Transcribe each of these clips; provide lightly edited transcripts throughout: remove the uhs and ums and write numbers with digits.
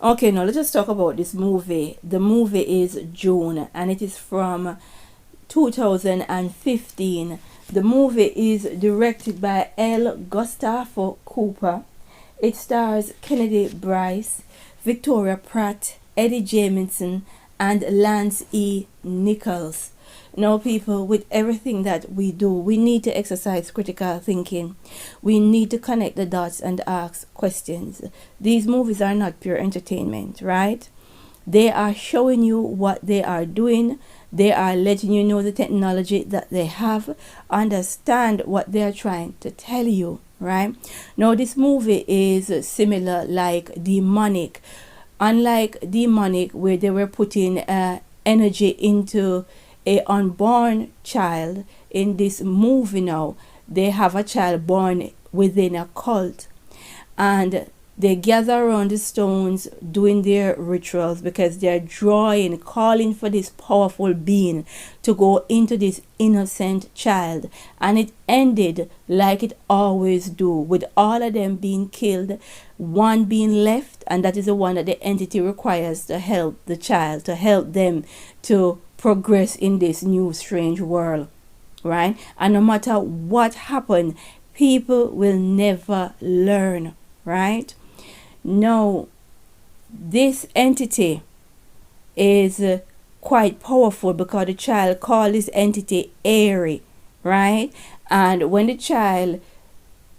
Okay, now let us talk about this movie. The movie is June and it is from 2015. The movie is directed by L. Gustavo Cooper. It stars Kennedy Bryce, Victoria Pratt, Eddie Jamieson, and Lance E. Nichols. Now, people, with everything that we do, we need to exercise critical thinking. We need to connect the dots and ask questions. These movies are not pure entertainment, right? They are showing you what they are doing. They are letting you know the technology that they have. Understand what they are trying to tell you, right? Now, this movie is similar like Demonic. Unlike Demonic, where they were putting energy into a unborn child, in this movie now they have a child born within a cult, and they gather around the stones doing their rituals because they're drawing, calling for this powerful being to go into this innocent child. And it ended like it always do, with all of them being killed, one being left, and that is the one that the entity requires to help the child, to help them to progress in this new strange world, right? And no matter what happened, people will never learn, right? No, this entity is quite powerful because the child called this entity airy, right? And when the child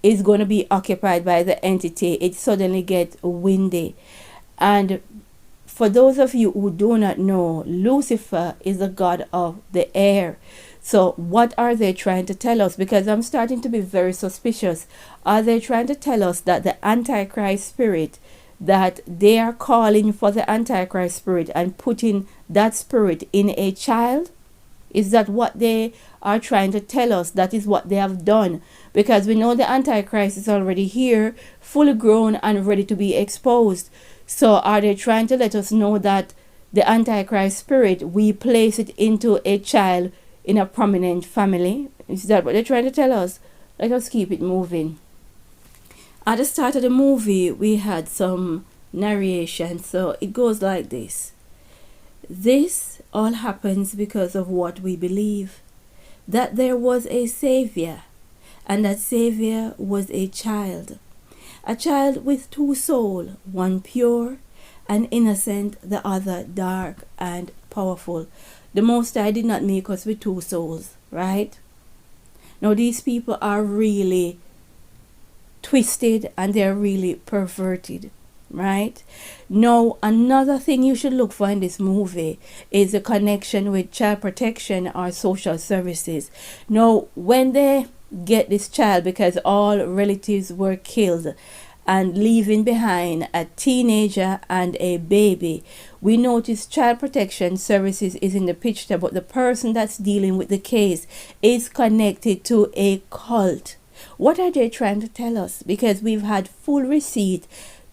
is going to be occupied by the entity, it suddenly gets windy. And for those of you who do not know, Lucifer is the god of the air. So what are they trying to tell us? Because I'm starting to be very suspicious. Are they trying to tell us that the Antichrist spirit, that they are calling for the Antichrist spirit and putting that spirit in a child? Is that what they are trying to tell us? That is what they have done. Because we know the Antichrist is already here, fully grown and ready to be exposed. So are they trying to let us know that the Antichrist spirit, we place it into a child in a prominent family? Is that what they're trying to tell us? Let us keep it moving. At the start of the movie, we had some narration. So it goes like this. This all happens because of what we believe. That there was a savior, and that savior was a child. A child with two souls, one pure and innocent, the other dark and powerful. The Most High did not make us with two souls, right? Now these people are really twisted and they're really perverted, right? Now another thing you should look for in this movie is the connection with child protection or social services. Now when they get this child, because all relatives were killed, and leaving behind a teenager and a baby, we notice child protection services is in the picture, but the person that's dealing with the case is connected to a cult. What are they trying to tell us? Because we've had full receipt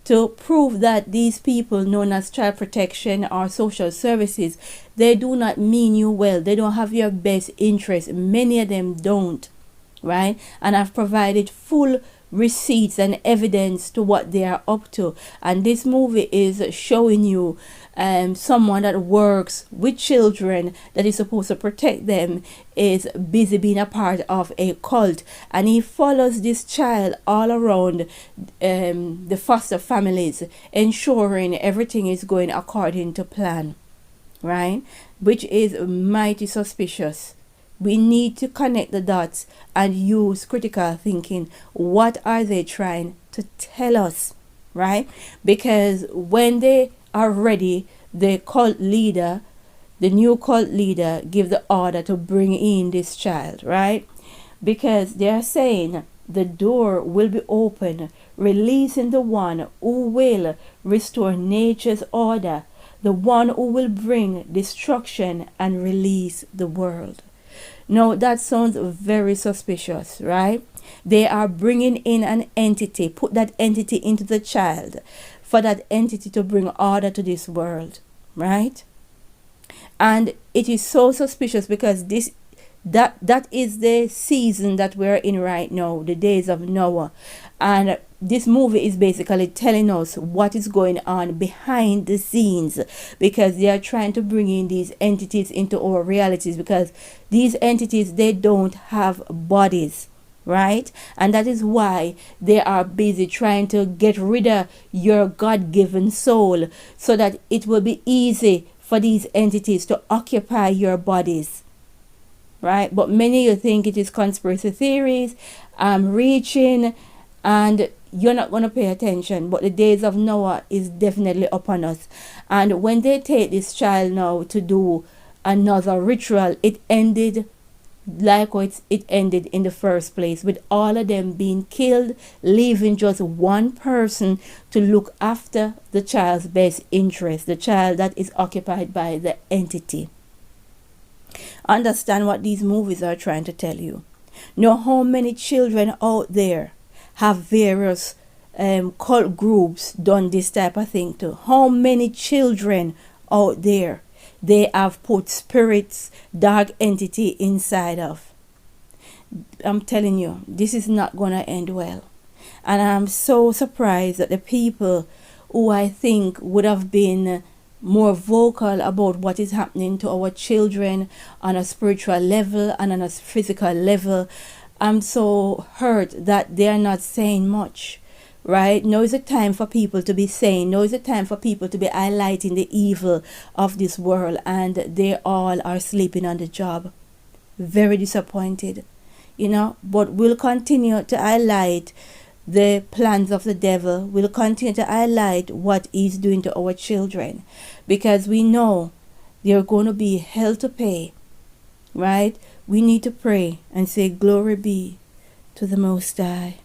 to prove that these people known as child protection or social services, they do not mean you well. They don't have your best interest. Many of them don't, right? And I've provided full receipts and evidence to what they are up to. And this movie is showing you someone that works with children, that is supposed to protect them, is busy being a part of a cult, and he follows this child all around the foster families, ensuring everything is going according to plan, right? Which is mighty suspicious. We need to connect the dots and use critical thinking. What are they trying to tell us, right? Because when they are ready, the cult leader, the new cult leader, give the order to bring in this child, right? Because they are saying the door will be open, releasing the one who will restore nature's order, the one who will bring destruction and release the world. Now that sounds very suspicious, right? They are bringing in an entity, put that entity into the child, for that entity to bring order to this world, right? And it is so suspicious because that is the season that we're in right now, the days of Noah. And this movie is basically telling us what is going on behind the scenes, because they are trying to bring in these entities into our realities, because these entities, they don't have bodies, right? And that is why they are busy trying to get rid of your God-given soul, so that it will be easy for these entities to occupy your bodies, right? But many of you think it is conspiracy theories, reaching, and you're not going to pay attention. But the days of Noah is definitely upon us. And when they take this child now to do another ritual, it ended like it ended in the first place, with all of them being killed, leaving just one person to look after the child's best interest, the child that is occupied by the entity. Understand what these movies are trying to tell you. Know how many children out there have various cult groups done this type of thing to? How many children out there they have put spirits, dark entity inside of? I'm telling you, this is not going to end well. And I'm so surprised that the people who I think would have been more vocal about what is happening to our children on a spiritual level and on a physical level, I'm so hurt that they are not saying much, right? Now is the time for people to be saying. Now is the time for people to be highlighting the evil of this world, and they all are sleeping on the job. Very disappointed, but we'll continue to highlight the plans of the devil. We'll continue to highlight what he's doing to our children, because we know they're going to be hell to pay, right? We need to pray and say, glory be to the Most High.